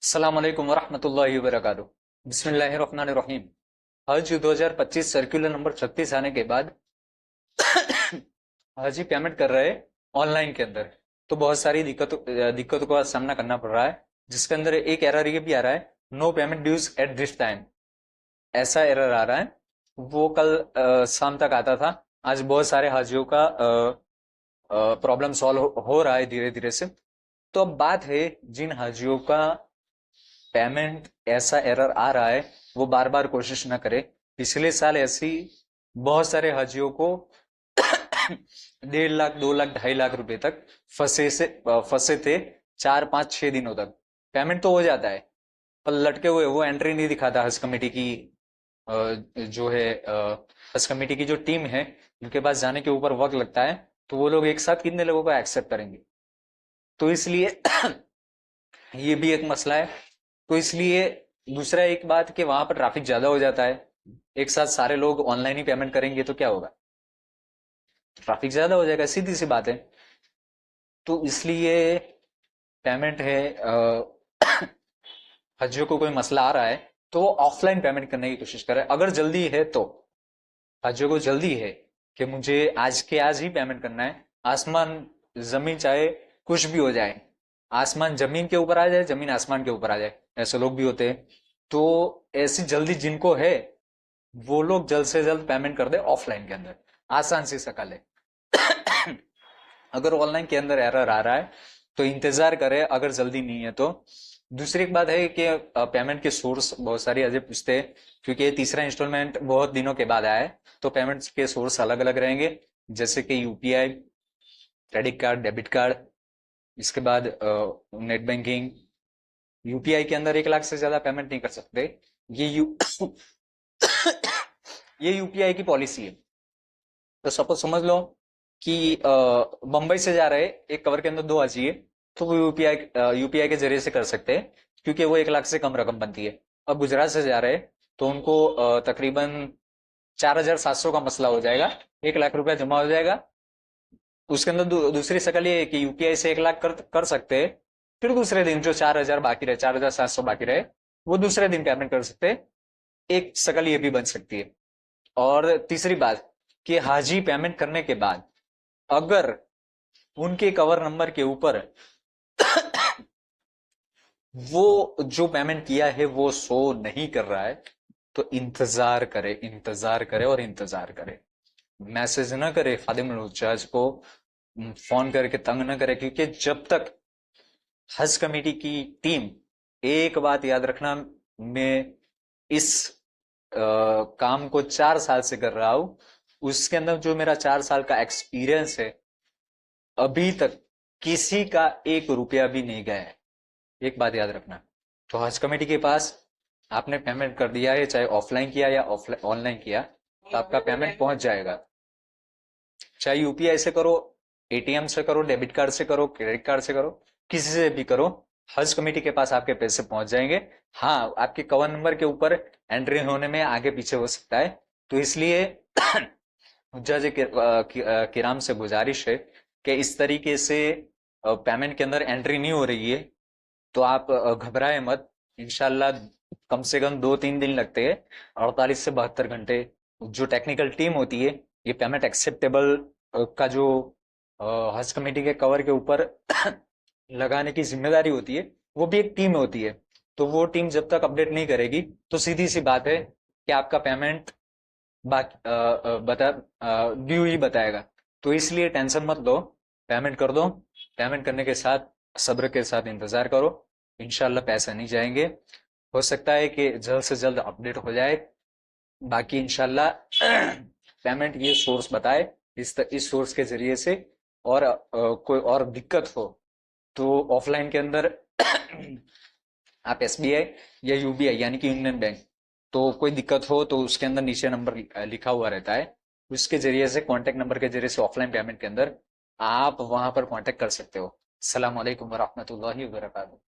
अस्सलाम वालेकुम वरहमतुल्लाहि वबरकातुहू। बिस्मिल्लाहिर्रहमानिर्रहीम। हज 2025 सर्कुलर नंबर 36 आने के बाद हाजी पेमेंट कर रहे हैं ऑनलाइन के अंदर। तो बहुत सारी दिक्कतों का सामना करना पड़ रहा है, जिसके अंदर एक एरर ये भी आ रहा है, no payment dues at this time. ऐसा एरर आ रहा है। वो कल शाम तक आता था। आज बहुत सारे हाजियों का प्रॉब्लम सॉल्व हो रहा है धीरे धीरे से। तो अब बात है, जिन हाजियों का पेमेंट ऐसा एरर आ रहा है, वो बार बार कोशिश ना करे। पिछले साल ऐसी बहुत सारे हाजियों को 1.5 लाख 2 लाख 2.5 लाख रुपए तक फंसे थे। 4 5 6 दिनों तक पेमेंट तो हो जाता है, पर लटके हुए वो एंट्री नहीं दिखाता। हज कमेटी की जो है हज कमेटी की जो टीम है, उनके पास जाने के ऊपर वक्त लगता है। तो वो लोग एक साथ कितने लोगों को एक्सेप्ट करेंगे? तो इसलिए ये भी एक मसला है। तो इसलिए दूसरा एक बात कि वहां पर ट्रैफिक ज्यादा हो जाता है। एक साथ सारे लोग ऑनलाइन ही पेमेंट करेंगे तो क्या होगा? ट्रैफिक ज्यादा हो जाएगा, सीधी सी बात है। तो इसलिए पेमेंट है, हजियों को कोई मसला आ रहा है तो वो ऑफलाइन पेमेंट करने की कोशिश करे, अगर जल्दी है तो। हजियों को जल्दी है कि मुझे आज के आज ही पेमेंट करना है। आसमान जमीन चाहे कुछ भी हो जाए, आसमान जमीन के ऊपर आ जाए, जमीन आसमान के ऊपर आ जाए, ऐसे लोग भी होते हैं। तो ऐसी जल्दी जिनको है, वो लोग जल्द से जल्द पेमेंट कर दे ऑफलाइन के अंदर, आसान सी शकल है। अगर ऑनलाइन के अंदर एरर आ रहा है तो इंतजार करे, अगर जल्दी नहीं है तो। दूसरी एक बात है कि पेमेंट के सोर्स बहुत सारी अजय पूछते हैं, क्योंकि ये तीसरा इंस्टॉलमेंट बहुत दिनों के बाद आया है। तो पेमेंट के सोर्स अलग अलग रहेंगे, जैसे कि UPI, credit card, debit card, इसके बाद नेट बैंकिंग। यूपीआई के अंदर 1 लाख से ज्यादा पेमेंट नहीं कर सकते। ये यू ये यूपीआई की पॉलिसी है। तो सपोज समझ लो कि मुंबई से जा रहे एक कवर के अंदर 2 हाजी है, तो वो यूपीआई के जरिए से कर सकते हैं, क्योंकि वो 1 लाख से कम रकम बनती है। अब गुजरात से जा रहे तो उनको तकरीबन 4,700 का मसला हो जाएगा। 1 लाख रुपया जमा हो जाएगा। उसके अंदर दूसरी शकल ये है कि यूपीआई से 1 लाख कर सकते हैं। फिर दूसरे दिन जो 4,000 बाकी रहे, 4,700 बाकी रहे, वो दूसरे दिन पेमेंट कर सकते हैं। एक शकल ये भी बन सकती है। और तीसरी बात कि हाजी पेमेंट करने के बाद अगर उनके कवर नंबर के ऊपर वो जो पेमेंट किया है वो शो नहीं कर रहा है, तो इंतजार करे, इंतजार करे और इंतजार करे। मैसेज ना करे खादिम उल को, फोन करके तंग ना करे, क्योंकि जब तक हज कमेटी की टीम, एक बात याद रखना, मैं इस काम को 4 साल से कर रहा हूं। उसके अंदर जो मेरा 4 साल का एक्सपीरियंस है, अभी तक किसी का 1 रुपया भी नहीं गया है। एक बात याद रखना। तो हज कमेटी के पास आपने पेमेंट कर दिया है, चाहे ऑफलाइन किया या ऑनलाइन किया, तो आपका पेमेंट पहुंच जाएगा। चाहे यूपीआई से करो, एटीएम से करो, डेबिट कार्ड से करो, क्रेडिट कार्ड से करो, किसी से भी करो, हज कमेटी के पास आपके पैसे पहुंच जाएंगे। हाँ, आपके कवर नंबर के ऊपर एंट्री होने में आगे पीछे हो सकता है। तो इसलिए हुज्जाज किराम से गुजारिश है कि इस तरीके से पेमेंट के अंदर एंट्री नहीं हो रही है तो आप घबराए मत। इंशाल्लाह कम से कम 2 3 दिन लगते हैं, 48 से 72 घंटे। जो टेक्निकल टीम होती है, ये पेमेंट एक्सेप्टेबल का जो हज कमेटी के कवर के ऊपर लगाने की जिम्मेदारी होती है, वो भी एक टीम होती है। तो वो टीम जब तक अपडेट नहीं करेगी, तो सीधी सी बात है कि आपका पेमेंट बाकी ड्यू ही बताएगा। तो इसलिए टेंशन मत लो, पेमेंट कर दो। पेमेंट करने के साथ सब्र के साथ इंतजार करो, इंशाल्लाह पैसे नहीं जाएंगे। हो सकता है कि जल्द से जल्द अपडेट हो जाए। बाकी इंशाल्लाह पेमेंट ये सोर्स बताए, इस सोर्स के जरिए से। और कोई और दिक्कत हो तो ऑफलाइन के अंदर आप एसबीआई या यूबीआई यानी कि यूनियन बैंक, तो कोई दिक्कत हो तो उसके अंदर नीचे नंबर लिखा हुआ रहता है, उसके जरिए से, कांटेक्ट नंबर के जरिए से ऑफलाइन पेमेंट के अंदर आप वहां पर कांटेक्ट कर सकते हो। अस्सलाम वालेकुम वरहमतुल्लाहि वबरकातुहू।